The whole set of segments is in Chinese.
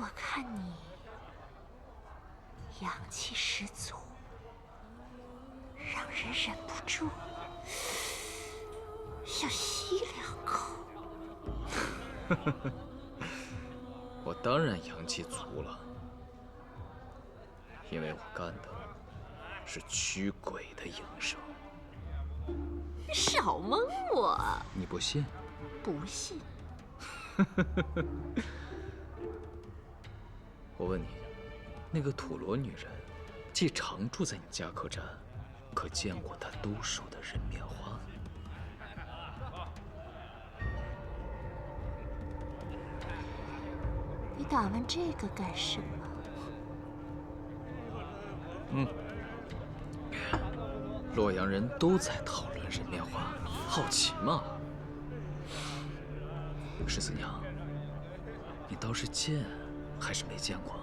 我看你阳气十足，让人忍不住要吸2口。我当然阳气足了，因为我干的是驱鬼的营生。少蒙我！你不信？不信。我问你，那个土罗女人，既常住在你家客栈，可见过她兜售的人面花？你打问这个干什么？洛阳人都在讨论人面花，好奇嘛。十四娘，你倒是见还是没见过？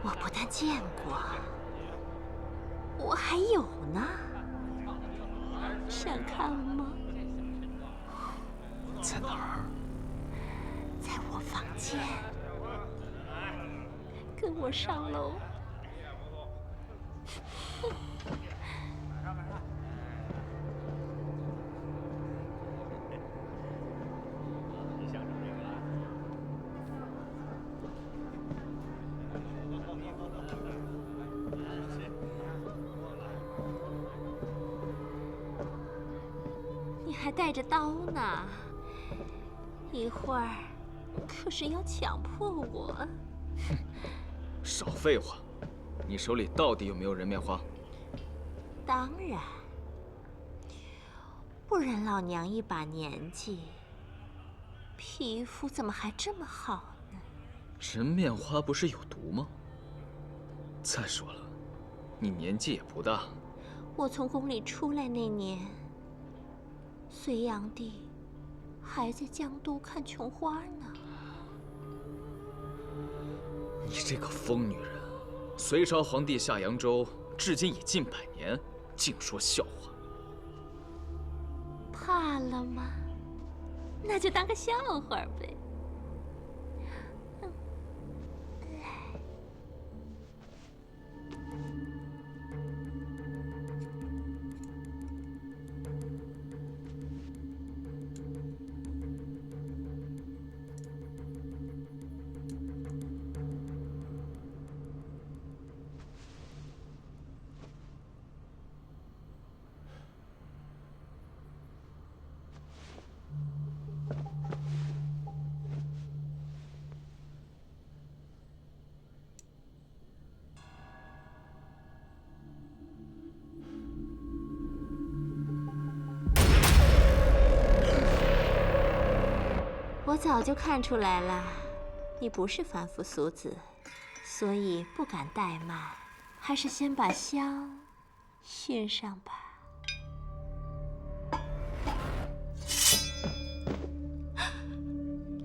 我不但见过，我还有呢。想看吗？在哪儿？在我房间。跟我上楼。你还带着刀呢，一会儿可是要强迫我。哼，少废话！你手里到底有没有人面花？当然，不然老娘一把年纪，皮肤怎么还这么好呢？人面花不是有毒吗？再说了，你年纪也不大。我从宫里出来那年，隋炀帝还在江都看琼花呢。你这个疯女人！隋朝皇帝下扬州，至今已近100年，净说笑话。怕了吗？那就当个笑话呗。我早就看出来了，你不是凡夫俗子，所以不敢怠慢，还是先把香熏上吧。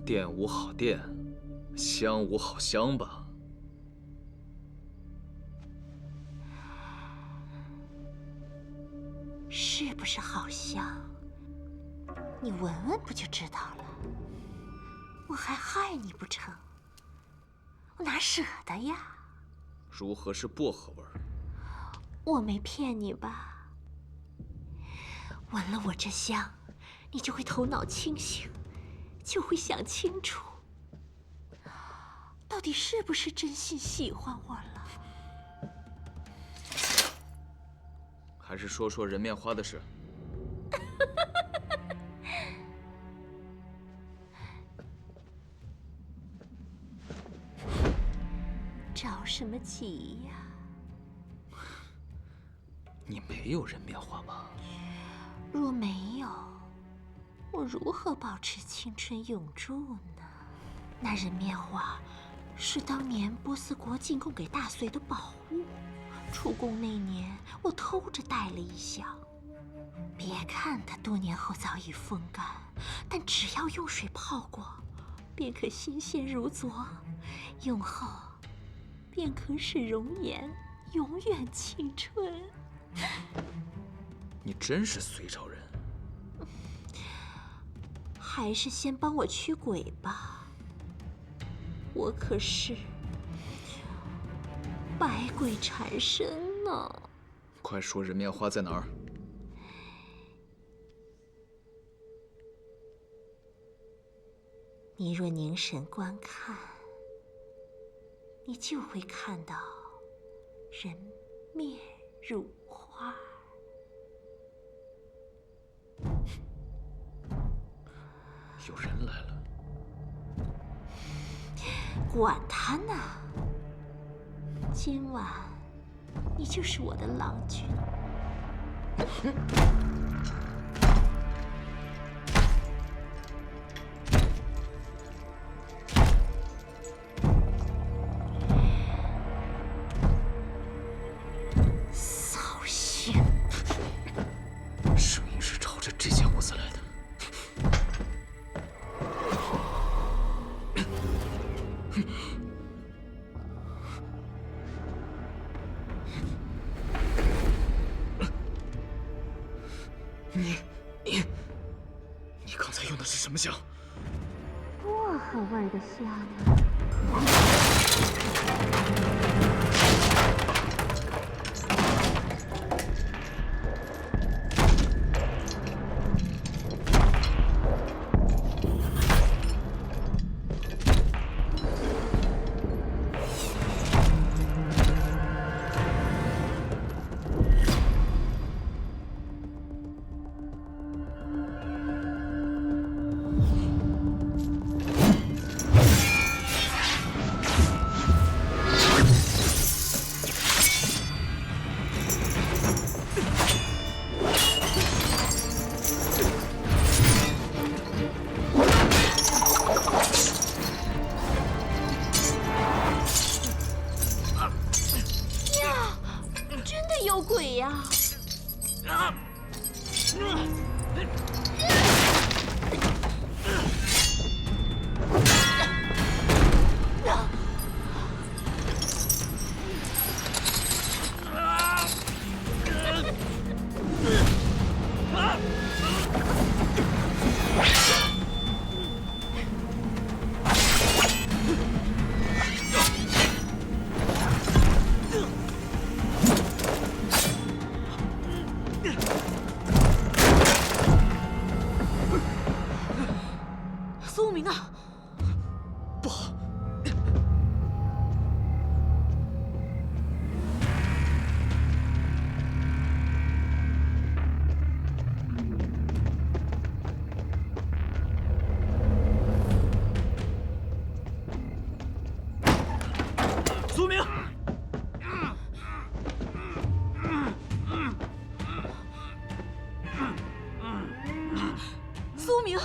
电无好电，香无好香吧？是不是好香？你闻闻不就知道了。我还害你不成？我哪舍得呀？如何是薄荷味儿？我没骗你吧？闻了我这香，你就会头脑清醒，就会想清楚，到底是不是真心喜欢我了？还是说说人面花的事？着什么急呀？你没有人面花吗？若没有，我如何保持青春永驻呢？那人面花是当年波斯国进贡给大隋的宝物，出宫那年我偷着带了一箱。别看它多年后早已风干，但只要用水泡过，便可新鲜如昨，用后便可使容颜永远青春。你真是隋朝人？还是先帮我驱鬼吧。我可是百鬼缠身呢。快说人面花在哪儿？你若凝神观看，你就会看到人面如花。有人来了。管他呢！今晚你就是我的郎君。扫兴！声音是朝着这间屋子来的。你刚才用的是什么香？薄荷味的香啊！有鬼呀！苏明啊，不好！苏明，苏明。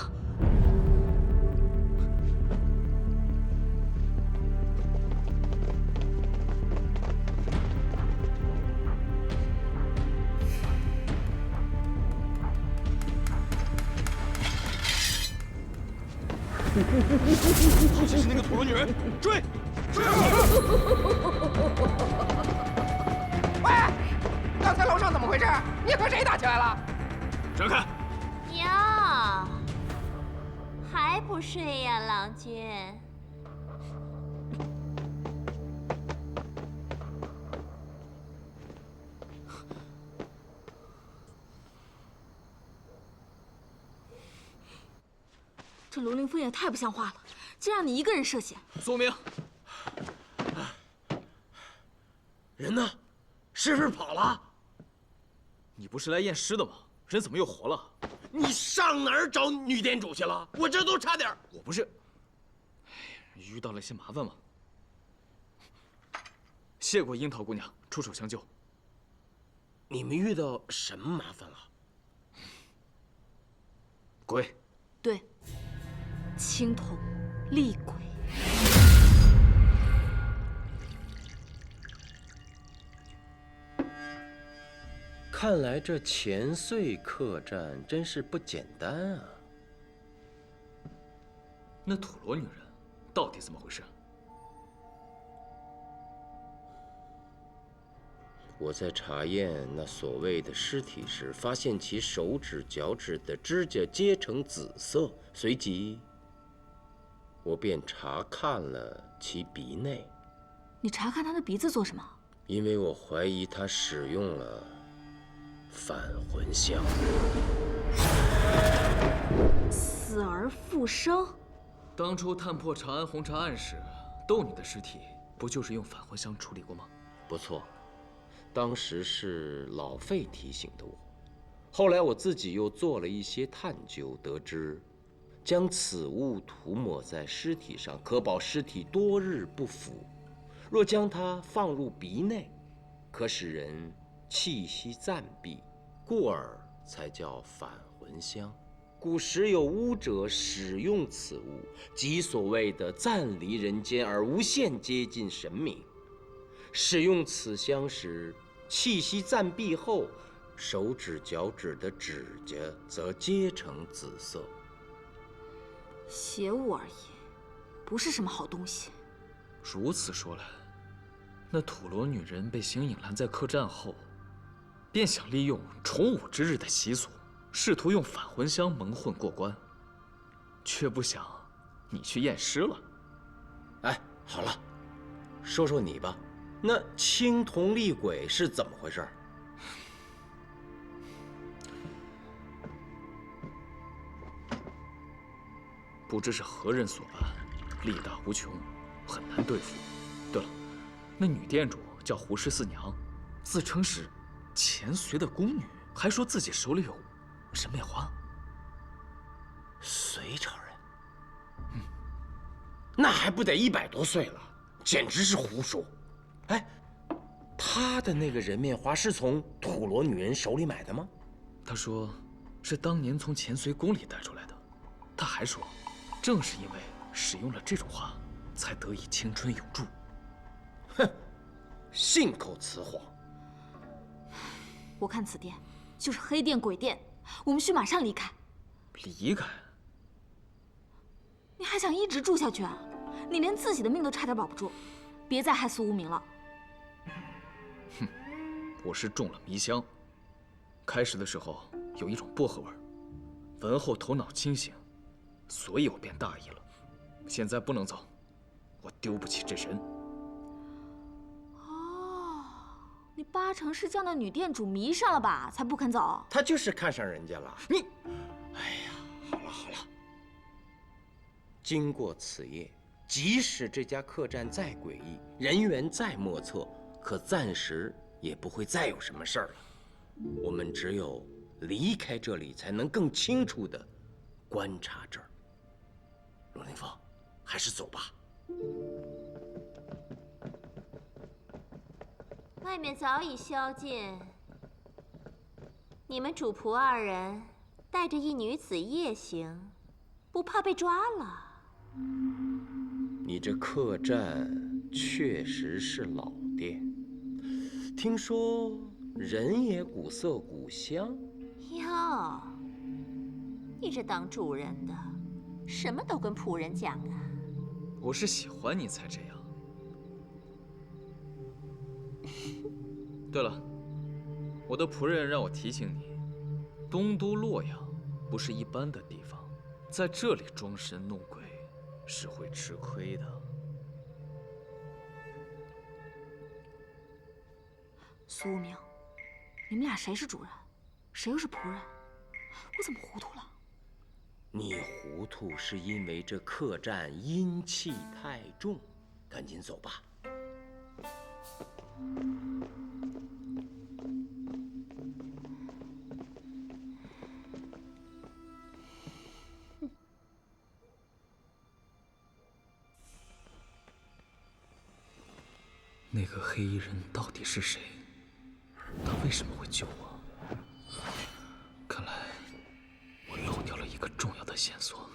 好像是那个土罗女人，追！喂，刚才楼上怎么回事？你和谁打起来了？让开！哟，还不睡呀，郎君？这卢凌风也太不像话了，竟让你一个人涉险。苏明，人呢？是不是跑了？你不是来验尸的吗？人怎么又活了？你上哪儿找女店主去了？我这都差点……我不是，遇到了些麻烦吗？谢过樱桃姑娘出手相救。你们遇到什么麻烦了？鬼。对，青铜厉鬼。看来这前岁客栈真是不简单啊！那土罗女人到底怎么回事？我在查验那所谓的尸体时，发现其手指、脚趾的指甲皆呈紫色。随即，我便查看了其鼻内，你查看他的鼻子做什么？因为我怀疑他使用了返魂香。死而复生？当初探破长安红茶案时，窦女的尸体不就是用返魂香处理过吗？不错，当时是老费提醒的我。后来我自己又做了一些探究，得知将此物涂抹在尸体上，可保尸体多日不腐；若将它放入鼻内，可使人气息暂避，故而才叫返魂香。古时有巫者使用此物，即所谓的暂离人间而无限接近神明。使用此香时，气息暂避后，手指、脚趾的指甲则皆呈紫色。邪物而已，不是什么好东西。如此说来，那土罗女人被邢颖拦在客栈后，便想利用重武之日的习俗，试图用返魂香蒙混过关，却不想你去验尸了。哎，好了，说说你吧，那青铜厉鬼是怎么回事？不知是何人所办，力大无穷，很难对付。对了，那女店主叫胡十四娘，自称是钱绥的宫女，还说自己手里有人面花。隋朝人？那还不得100多岁了，简直是胡说。哎，她的那个人面花是从土罗女人手里买的吗？她说是当年从钱绥宫里带出来的。她还说，正是因为使用了这种花，才得以青春永驻。哼，信口雌黄。我看此店就是黑店鬼店，我们需马上离开。离开？你还想一直住下去啊？你连自己的命都差点保不住，别再害死无名了。哼，我是中了迷香。开始的时候有一种薄荷味儿，闻后头脑清醒，所以我便大意了。现在不能走，我丢不起这人。哦，你8成是叫那女店主迷上了吧，才不肯走。他就是看上人家了。你，哎呀，好了好了。经过此夜，即使这家客栈再诡异，人员再莫测，可暂时也不会再有什么事儿了。我们只有离开这里，才能更清楚地观察这儿。陆凌风，还是走吧。外面早已宵禁，你们主仆2人带着一女子夜行，不怕被抓了？你这客栈确实是老店，听说人也古色古香。哟，你这当主人的，什么都跟仆人讲啊？我是喜欢你才这样。对了，我的仆人让我提醒你，东都洛阳不是一般的地方，在这里装神弄鬼是会吃亏的。苏无名，你们俩谁是主人，谁又是仆人？我怎么糊涂了？你糊涂是因为这客栈阴气太重，赶紧走吧。那个黑衣人到底是谁？他为什么会救我？看来我漏掉了一个重要的线索。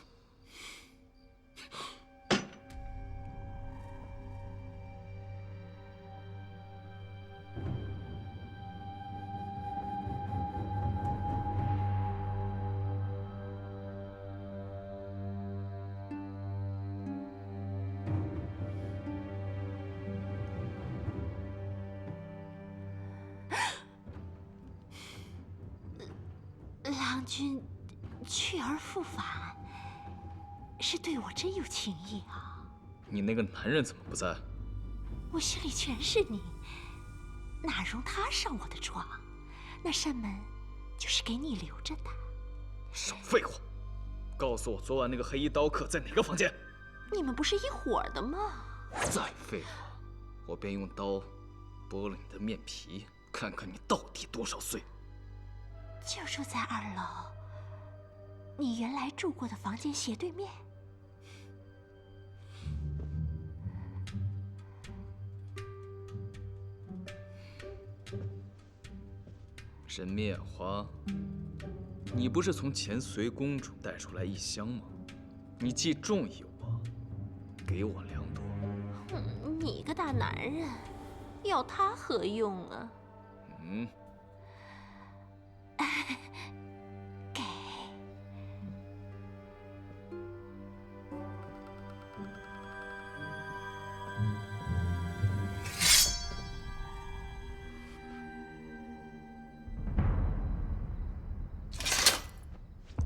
郎君去而复返，是对我真有情意啊！你那个男人怎么不在？我心里全是你，哪容他上我的床？那扇门就是给你留着的。少废话！告诉我，昨晚那个黑衣刀客在哪个房间？你们不是一伙的吗？再废话，我便用刀剥了你的面皮，看看你到底多少岁。就住在2楼，你原来住过的房间斜对面。人面花，你不是从前隋公主带出来1箱吗？你既中意我，给我2朵。你个大男人，要它何用啊？给。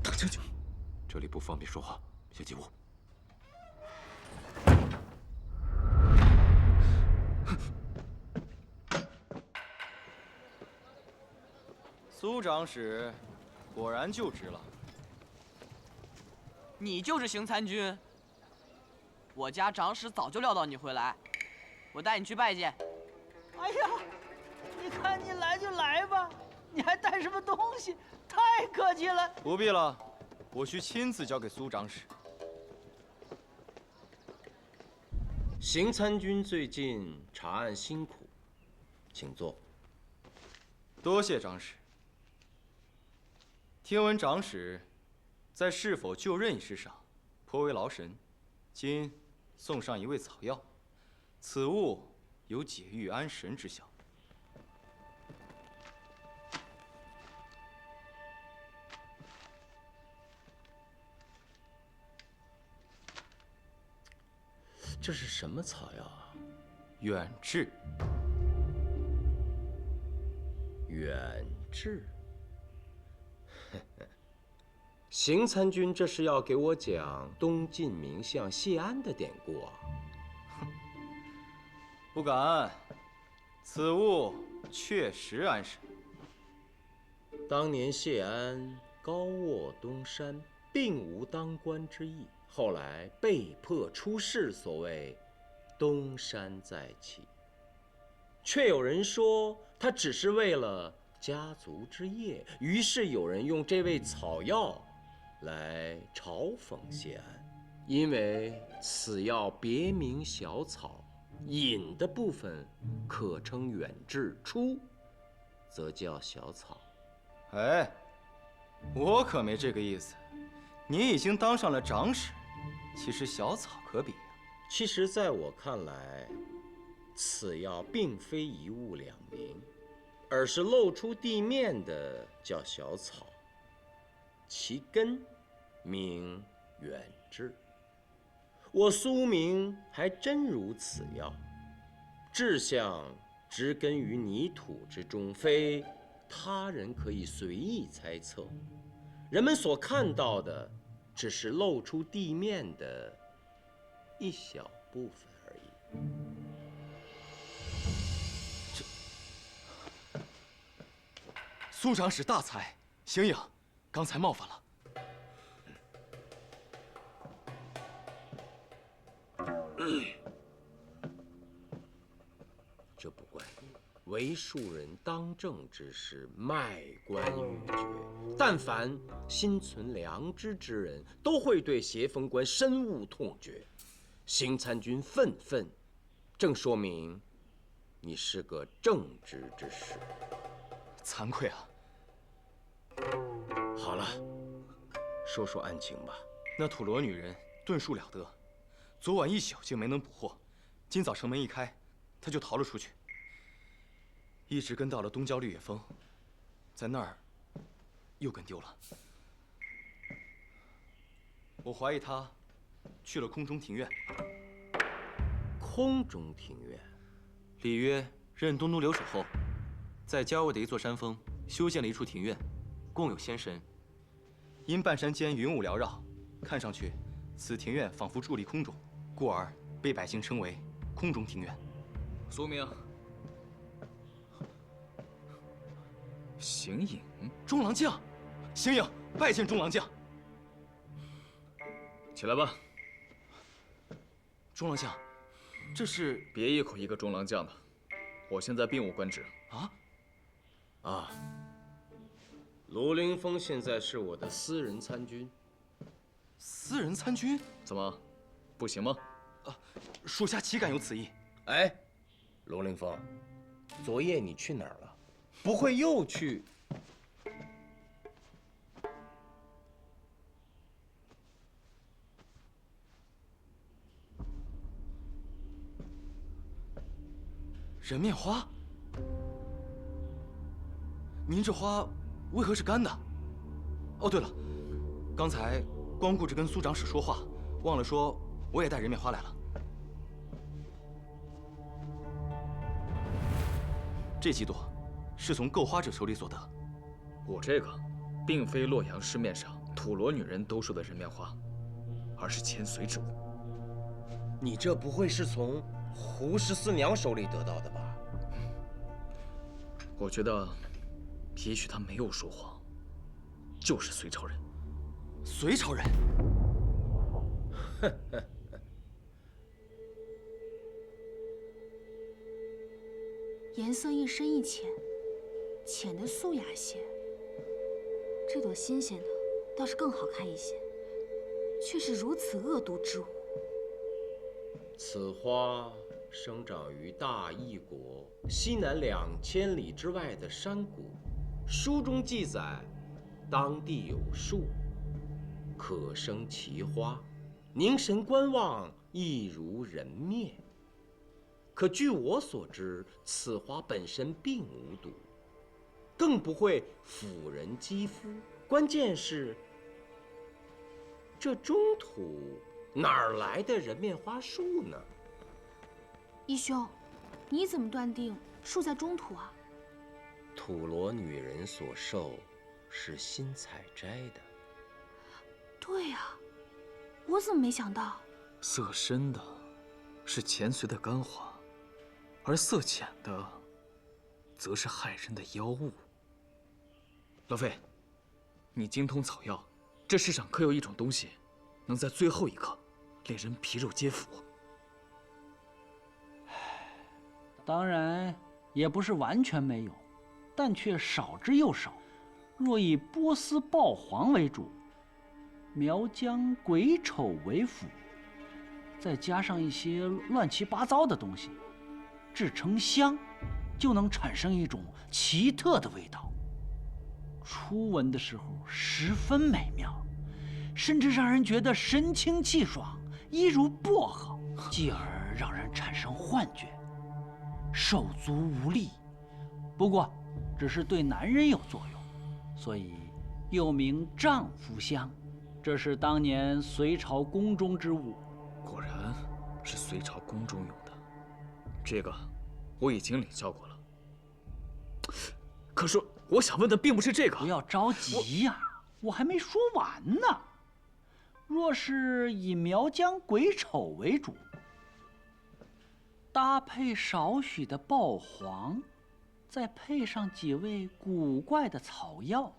大将军，这里不方便说话，先进屋。苏长史，果然就职了。你就是邢参军。我家长史早就料到你会来，我带你去拜见。哎呀，你看你来就来吧，你还带什么东西？太客气了。不必了，我需亲自交给苏长史。邢参军最近查案辛苦，请坐。多谢长史。听闻长史在是否就任一事上颇为劳神，今送上一味草药，此物有解郁安神之效。这是什么草药啊？远志。远志。邢参军这是要给我讲东晋名相谢安的典故啊？不敢，此物确实安神。当年谢安高卧东山，并无当官之意，后来被迫出仕，所谓东山再起。却有人说他只是为了家族之业，于是有人用这味草药来嘲讽谢安，因为此药别名小草，引的部分可称远志，出则叫小草。哎，我可没这个意思。你已经当上了长史，其实小草可比呀。其实在我看来，此药并非一物两名，而是露出地面的叫小草，其根名远志。我苏明还真如此药，志向植根于泥土之中，非他人可以随意猜测。人们所看到的，只是露出地面的一小部分而已。苏长史大才，邢颖，刚才冒犯了。这不怪你，为庶人当政之时，卖官鬻爵。但凡心存良知之人，都会对邪风观深恶痛绝。邢参军愤愤，正说明你是个正直之士。惭愧啊！好了，说说案情吧。那土罗女人遁术了得，昨晚一宿竟没能捕获，今早城门一开，她就逃了出去，一直跟到了东郊绿野峰，在那儿又跟丢了。我怀疑她去了空中庭院。空中庭院，里约任东都留守后，在郊外的一座山峰修建了一处庭院，供有仙神。因半山间云雾缭绕，看上去此庭院仿佛伫立空中，故而被百姓称为空中庭院。苏明，形影，中郎将，形影拜见中郎将。起来吧。中郎将，这是……别一口一个中郎将的，我现在并无官职。啊，卢凌风现在是我的私人参军。私人参军？怎么，不行吗？属下岂敢有此意？哎，卢凌风，昨夜你去哪儿了？不会又去？人面花？您这花为何是干的？哦，对了，刚才光顾着跟苏长史说话，忘了说我也带人面花来了。这几朵是从购花者手里所得。我这个，并非洛阳市面上土罗女人都说的人面花，而是前随之物。你这不会是从胡14娘手里得到的吧？我觉得，也许他没有说谎，就是隋朝人。隋朝人？颜色一深一浅，浅的素雅些。这朵新鲜的倒是更好看一些，却是如此恶毒之物。此花生长于大异国西南2000里之外的山谷，书中记载，当地有树，可生奇花，凝神观望，亦如人面。可据我所知，此花本身并无毒，更不会腐人肌肤。关键是，这中土哪儿来的人面花树呢？义兄，你怎么断定树在中土啊？土罗女人所授是新采摘的。对呀，我怎么没想到？色深的是前隋的干花，而色浅的则是害人的妖物。老费，你精通草药，这世上可有一种东西，能在最后一刻令人皮肉皆腐？当然也不是完全没有，但却少之又少。若以波斯豹黄为主，苗疆鬼丑为辅，再加上一些乱七八糟的东西，制成香，就能产生一种奇特的味道。初闻的时候十分美妙，甚至让人觉得神清气爽，一如薄荷，继而让人产生幻觉，手足无力。不过，只是对男人有作用，所以又名丈夫香。这是当年隋朝宫中之物。果然是隋朝宫中用的，这个我已经领教过了。可是我想问的并不是这个。不要着急呀，我还没说完呢。若是以苗疆鬼丑为主，搭配少许的豹黄，再配上几味古怪的草药，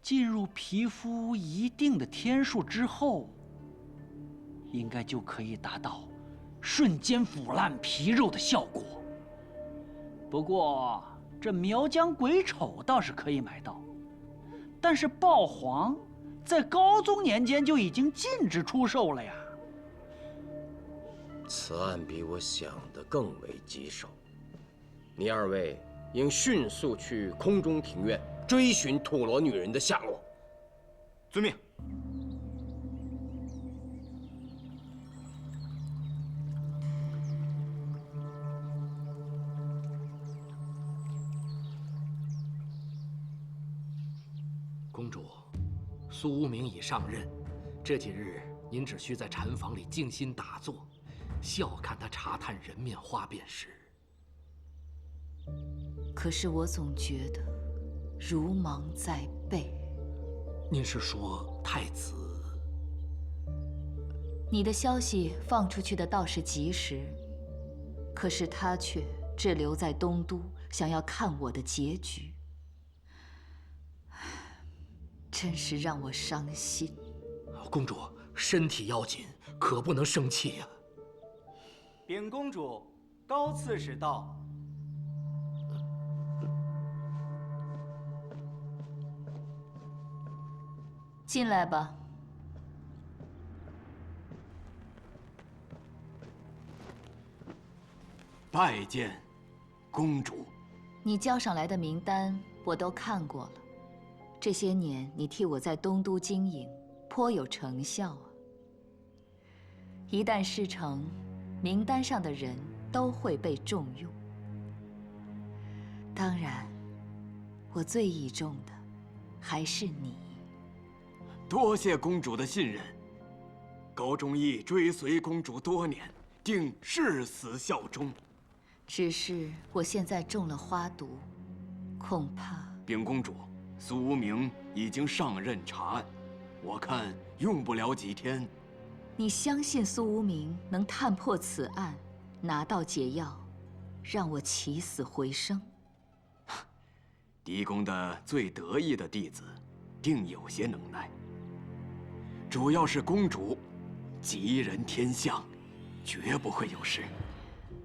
进入皮肤一定的天数之后，应该就可以达到瞬间腐烂皮肉的效果。不过，这苗疆鬼丑倒是可以买到，但是豹黄在高宗年间就已经禁止出售了呀。此案比我想的更为棘手，你二位应迅速去空中庭院追寻土罗女人的下落。遵命。公主，苏无名已上任，这几日您只需在禅房里静心打坐，笑看他查探人面花便是。可是我总觉得如芒在背。您是说太子？你的消息放出去的倒是及时，可是他却滞留在东都，想要看我的结局，真是让我伤心。公主身体要紧，可不能生气呀。禀公主，高刺史到。进来吧。拜见公主。你交上来的名单我都看过了，这些年你替我在东都经营，颇有成效啊。一旦事成，名单上的人都会被重用。当然，我最倚重的还是你。多谢公主的信任，高忠义追随公主多年，定誓死效忠。只是我现在中了花毒，恐怕……禀公主，苏无名已经上任查案，我看用不了几天。你相信苏无名能探破此案，拿到解药，让我起死回生？狄公的最得意的弟子，定有些能耐。主要是公主吉人天相，绝不会有事。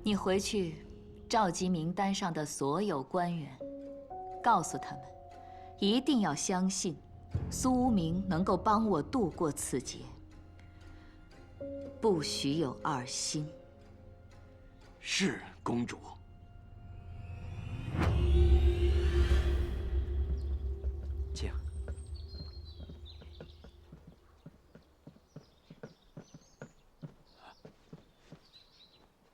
你回去召集名单上的所有官员，告诉他们，一定要相信苏无名能够帮我度过此劫，不许有二心。是公主。请。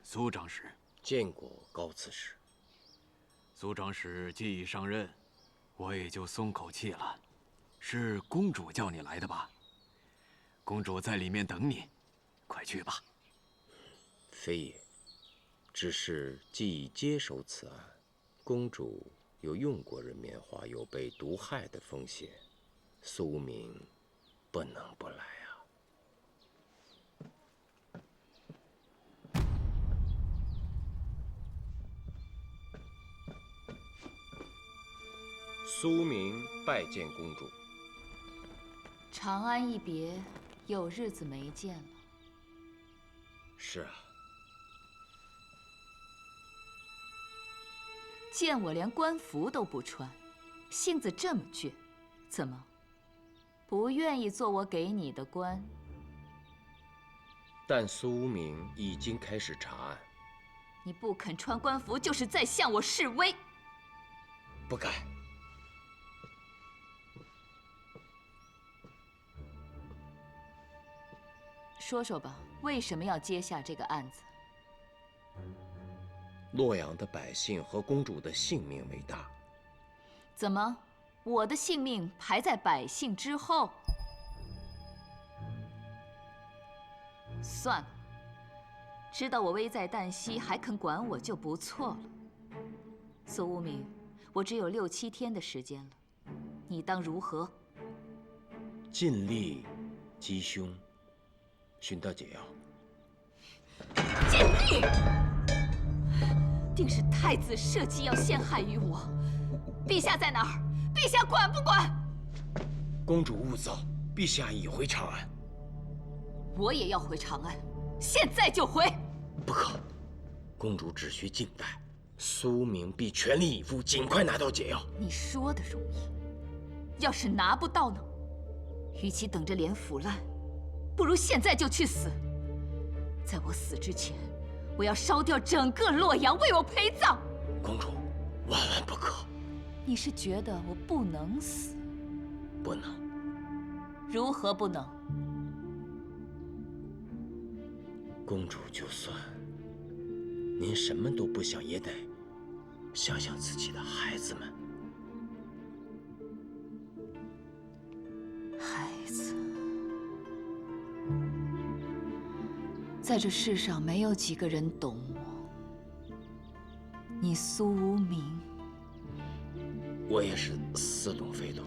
苏长史，见过高刺史。苏长史既已上任，我也就松口气了。是公主叫你来的吧？公主在里面等你，快去吧。非也，只是既已接手此案，公主有用过人面花，有被毒害的风险，苏无名不能不来啊。苏无名拜见公主。长安一别，有日子没见了。是啊。见我连官服都不穿，性子这么倔，怎么不愿意做我给你的官？但苏无名已经开始查案。你不肯穿官服，就是在向我示威。不敢。说说吧，为什么要接下这个案子？洛阳的百姓和公主的性命为大。怎么，我的性命排在百姓之后？算了，知道我危在旦夕还肯管我就不错了。苏无名，我只有6、7天的时间了，你当如何？尽力击凶，寻到解药。贱婢！定是太子设计要陷害于我。陛下在哪儿？陛下管不管？公主勿躁，陛下已回长安。我也要回长安，现在就回。不可，公主只需静待，苏无名必全力以赴，尽快拿到解药。你说的容易，要是拿不到呢？与其等着脸腐烂，不如现在就去死。在我死之前，我要烧掉整个洛阳，为我陪葬。公主，万万不可！你是觉得我不能死？不能。如何不能？公主，就算您什么都不想，也得想想自己的孩子们。孩子，在这世上没有几个人懂我。你苏无名，我也是似懂非懂。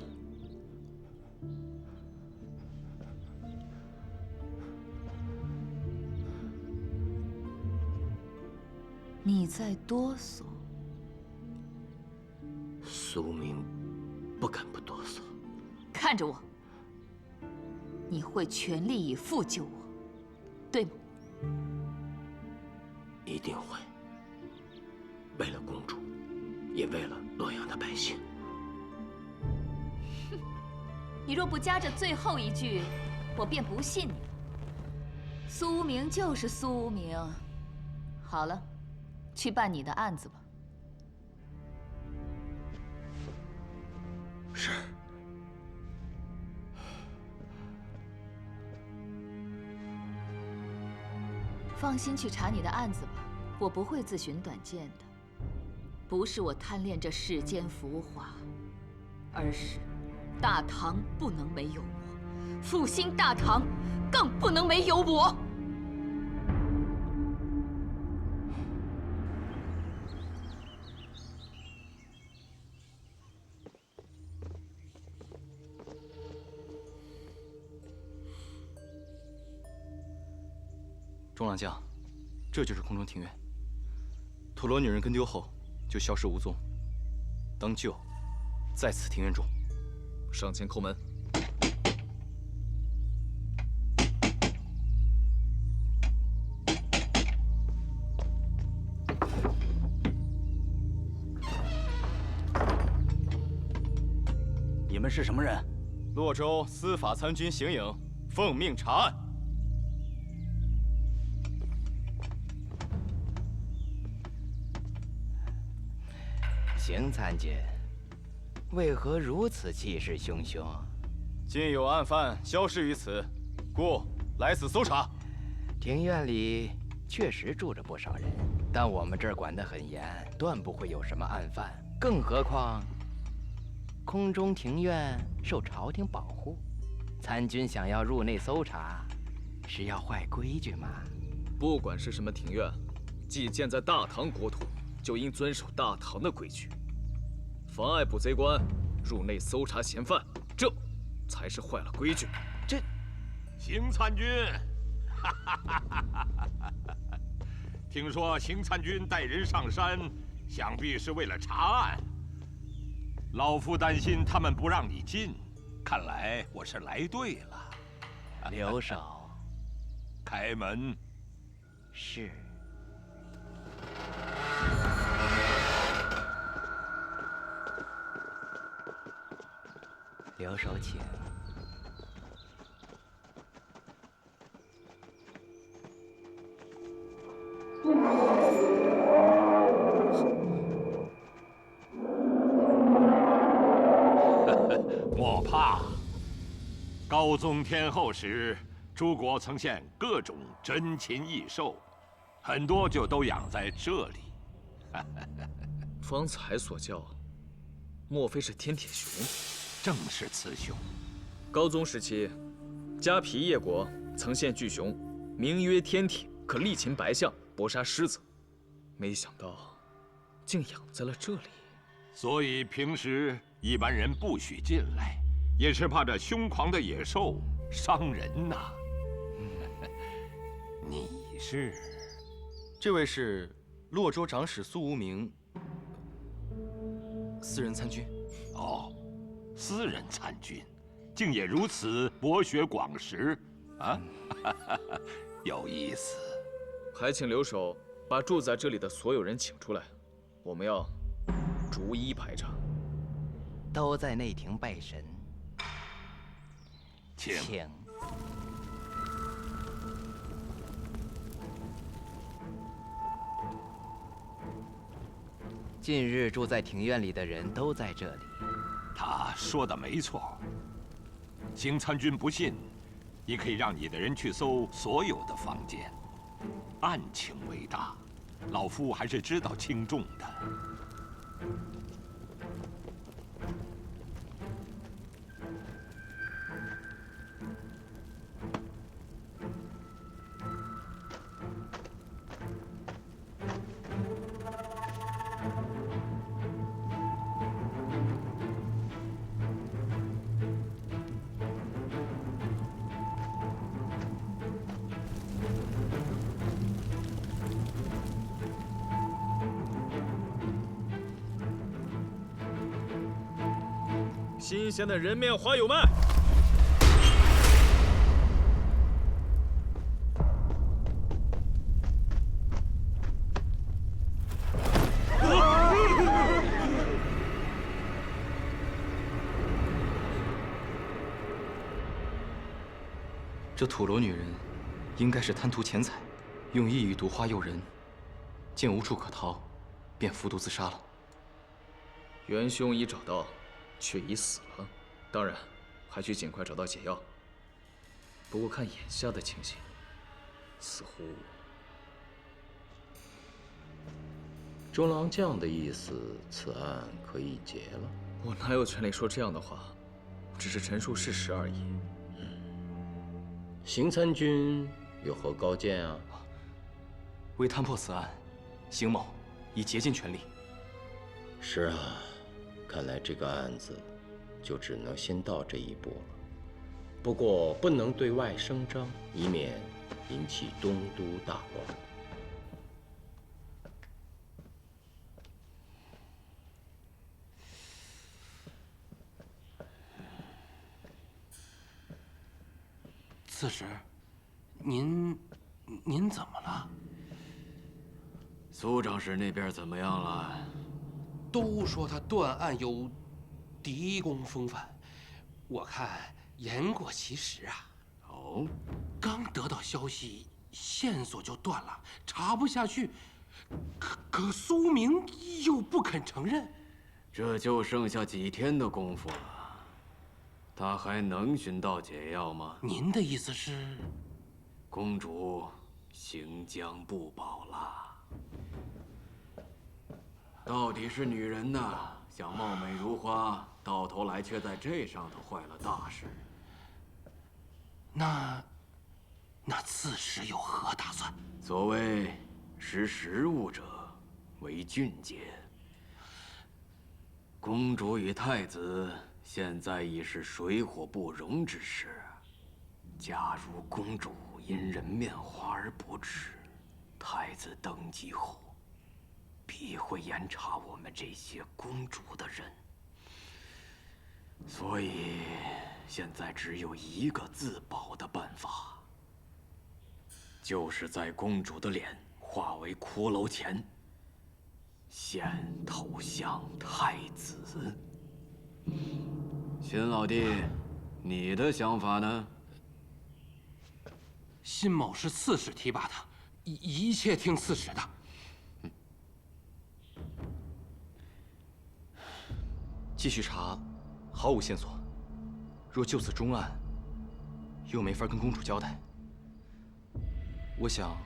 你在哆嗦。苏无名不敢不哆嗦。看着我，你会全力以赴救我，对吗？一定会。为了公主，也为了洛阳的百姓。哼，你若不加这最后一句，我便不信你了。苏无名就是苏无名。好了，去办你的案子吧。是。放心去查你的案子吧，我不会自寻短见的。不是我贪恋这世间浮华，而是大唐不能没有我，复兴大唐更不能没有我。众郎将，这就是空中庭院。土罗女人跟丢后就消失无踪，当就在此庭院中。上前叩门。你们是什么人？洛州司法参军邢颖，奉命查案。邢参军，为何如此气势汹汹？今有案犯消失于此，故来此搜查。庭院里确实住着不少人，但我们这儿管得很严，断不会有什么案犯。更何况，空中庭院受朝廷保护，参军想要入内搜查，是要坏规矩吗？不管是什么庭院，既建在大唐国土，就应遵守大唐的规矩。妨碍捕贼官入内搜查嫌犯，这才是坏了规矩。这，邢参军，听说邢参军带人上山，想必是为了查案。老夫担心他们不让你进，看来我是来对了。留守，开门。是。留守请。莫怕，高宗天后时，诸国曾献各种珍禽异兽，很多就都养在这里。方才所叫，莫非是天铁熊？正是此熊。高宗时期，迦毗叶国曾献巨熊，名曰天铁，可力擒白象，搏杀狮子。没想到，竟养在了这里。所以平时一般人不许进来，也是怕这凶狂的野兽伤人呐。你是？这位是洛州长史苏无名，私人参军。哦。私人参军，竟也如此博学广识啊！有意思。还请留守把住在这里的所有人请出来，我们要逐一排查。都在内廷拜神。请。近日住在庭院里的人都在这里。他说的没错。邢参军不信，你可以让你的人去搜所有的房间。案情为大，老夫还是知道轻重的。新鲜的人面花有卖。这土罗女人，应该是贪图钱财，用意欲毒花诱人，见无处可逃，便服毒自杀了。元凶已找到，却已死了，当然还需尽快找到解药。不过看眼下的情形，似乎……中郎将的意思，此案可以结了？我哪有权利说这样的话？只是陈述事实而已。邢参军有何高见啊？为探破此案，邢某已竭尽全力。是啊，看来这个案子就只能先到这一步了。不过不能对外声张，以免引起东都大乱。刺史，您怎么了？苏长史那边怎么样了？都说他断案有狄公风范，我看言过其实啊。哦，刚得到消息，线索就断了，查不下去。可苏明又不肯承认。这就剩下几天的功夫了。他还能寻到解药吗？您的意思是，公主行将不保了。到底是女人呐，想貌美如花，到头来却在这上头坏了大事。那刺史有何打算？所谓识时务者为俊杰。公主与太子现在已是水火不容之势。假如公主因人面花而不治，太子登基后必会严查我们这些公主的人。所以现在只有一个自保的办法，就是在公主的脸化为骷髅前，先投降太子。秦老弟，你的想法呢？辛某是刺史提拔的，一切听刺史的。继续查，毫无线索。若就此终案，又没法跟公主交代。我想，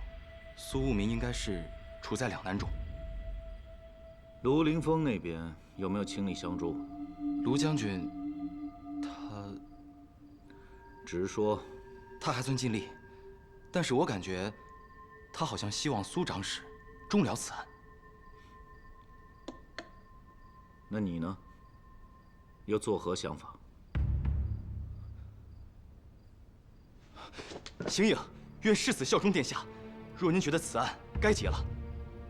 苏务明应该是处在两难中。卢凌风那边有没有倾力相助？卢将军，他直说。他还算尽力，但是我感觉，他好像希望苏长史终了此案。那你呢？又作何想法？邢颖愿誓死效忠殿下。若您觉得此案该结了，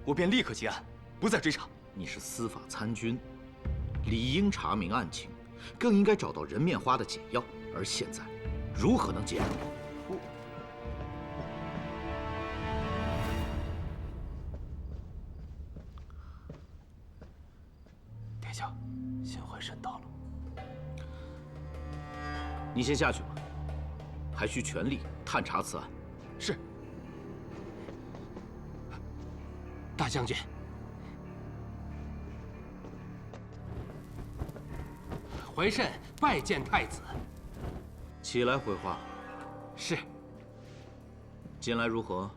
我便立刻结案，不再追查。你是司法参军，理应查明案情，更应该找到人面花的解药。而现在，如何能解呢？殿下，新回神到了。你先下去吧，还需全力探查此案。是。大将军，回慎拜见太子。起来回话。是。近来如何？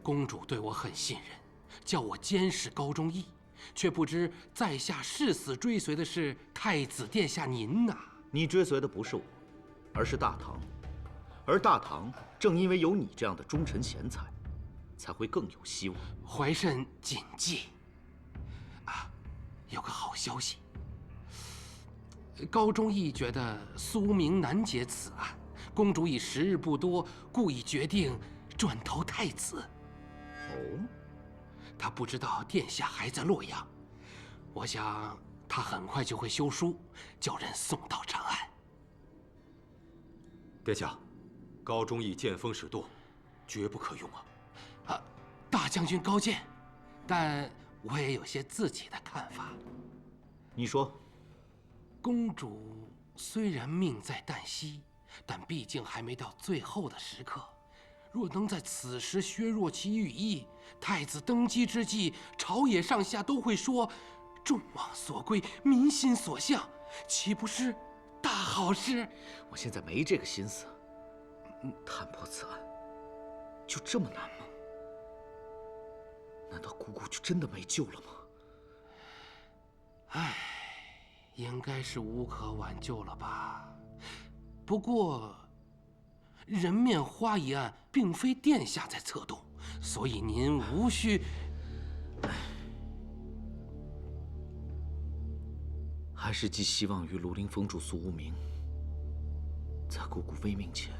公主对我很信任，叫我监视高忠义，却不知在下誓死追随的是太子殿下您呐。你追随的不是我，而是大唐。而大唐正因为有你这样的忠臣贤才，才会更有希望。怀慎谨记。啊，有个好消息。高忠义觉得苏明难解此案，公主已时日不多，故已决定转投太子。哦，他不知道殿下还在洛阳，我想他很快就会修书，叫人送到长安。殿下，高忠义剑锋使舵，绝不可用啊！大将军高见，但我也有些自己的看法。你说，公主虽然命在旦夕，但毕竟还没到最后的时刻。若能在此时削弱其羽翼，太子登基之际，朝野上下都会说“众望所归，民心所向”，岂不是大好事？我现在没这个心思。探破此案，就这么难吗？难道姑姑就真的没救了吗？唉，应该是无可挽救了吧。不过，人面花一案并非殿下在策动，所以您无需。还是寄希望于庐陵封主苏无名，在姑姑危命前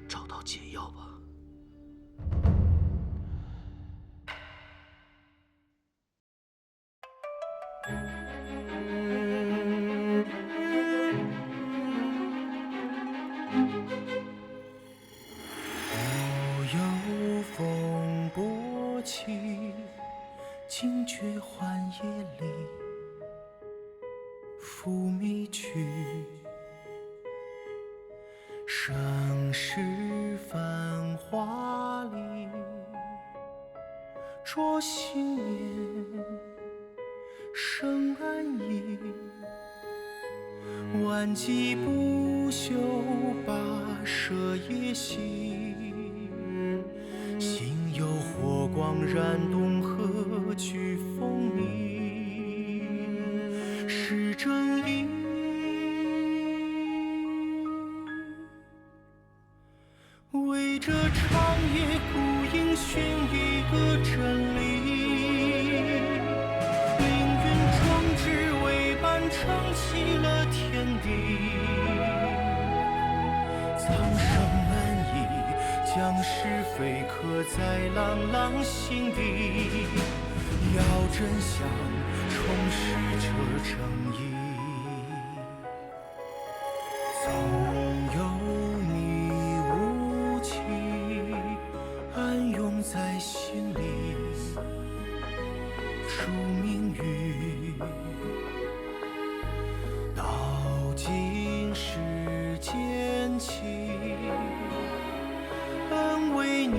找到解药吧。忽有风波起，惊觉寒夜里，拂迷去。盛世繁华里，着新年生安逸。万骑不休，跋涉夜行。心有火光燃东河，举风鸣。是正义。为这长夜孤影寻一个真理，凌云壮志为伴撑起了天地。苍生难移，将是非刻在朗朗心底，要真相重拾这正义。总有你无情暗涌在心里，数命运道尽世间情，恩为年，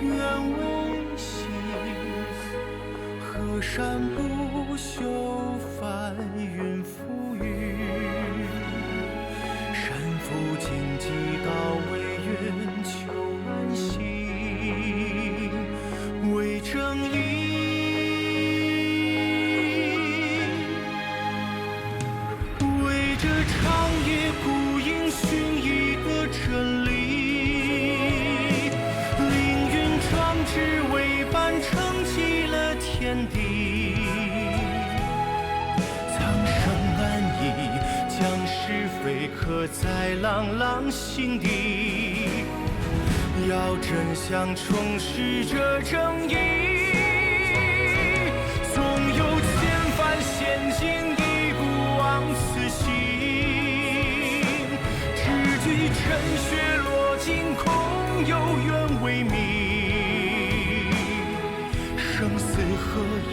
怨为心，河山不休，翻云覆雨。山伏荆棘，高为远，求安心，为正义。为这长夜孤影寻一个真理，凌云壮志为伴撑起了天地。苍生难移，将是非刻在朗朗心底，要真相重拾这正义。总有千帆险境，亦不枉此行。只惧尘血落尽，空有缘为命。生死何以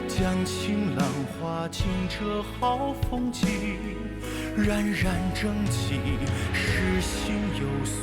将情浪化尽这好风景？冉冉正气，诗心有所